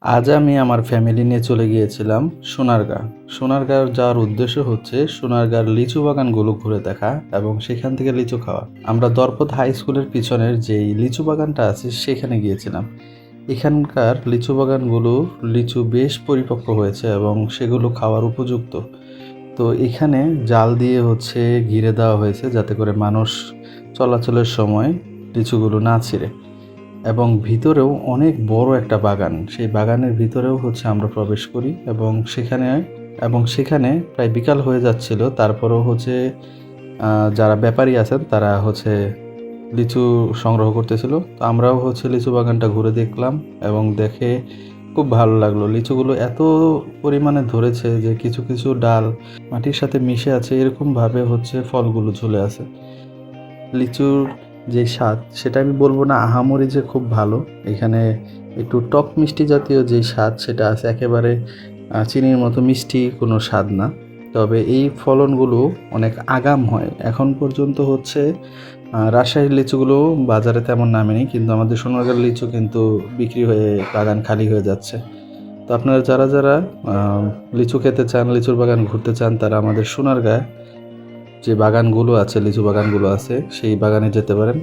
আজ আমি আমার ফ্যামিলি নিয়ে চলে গিয়েছিলাম সোনারগাঁ। সোনারগাঁ যাওয়ার উদ্দেশ্য হচ্ছে সোনারগাঁর লিচু বাগানগুলো ঘুরে দেখা এবং সেখান থেকে লিচু খাওয়া। আমরা দরপত হাই স্কুলের পিছনের যেই লিচু বাগানটা আছে সেখানে গিয়েছিলাম। এখানকার লিচু বাগানগুলো লিচু বেশ পরিপক্ক হয়েছে এবং সেগুলো খাওয়ার উপযুক্ত। তো এখানে জাল দিয়ে ঘিরে দেওয়া হয়েছে যাতে করে মানুষ চলাচলের সময় লিচুগুলো না ছিঁড়ে। এবং ভিতরেও অনেক বড় একটা বাগান। সেই বাগানের ভিতরেও আমরা প্রবেশ করি এবং সেখানে প্রায় বিকাল হয়ে যাচ্ছিল। তারপরেও যারা ব্যাপারী আছেন তারা লিচু সংগ্রহ করতেছিল। তো আমরাও লিচু বাগানটা ঘুরে দেখলাম এবং দেখে খুব ভালো লাগলো। লিচুগুলো এত পরিমাণে ধরেছে যে কিছু কিছু ডাল মাটির সাথে মিশে আছে, এরকমভাবে ফলগুলো ঝুলে আছে। লিচুর যে স্বাদ সেটা আমি বলবো না আহামরি যে খুব ভালো। এখানে একটু টক মিষ্টি জাতীয় যে স্বাদ সেটা আছে, একেবারে চিনির মতো মিষ্টি কোনো স্বাদ না। তবে এই ফলনগুলো অনেক আগাম হয়। এখন পর্যন্ত রাজশাহীর লিচুগুলো বাজারে তেমন নামেনি, কিন্তু আমাদের সোনারগাঁর লিচু কিন্তু বিক্রি হয়ে বাগান খালি হয়ে যাচ্ছে। তো আপনারা যারা যারা লিচু খেতে চান, লিচুর বাগান ঘুরতে চান, তারা আমাদের সোনারগাঁয় যে বাগানগুলো আছে, লিচু বাগানগুলো আছে, সেই বাগানে যেতে পারেন।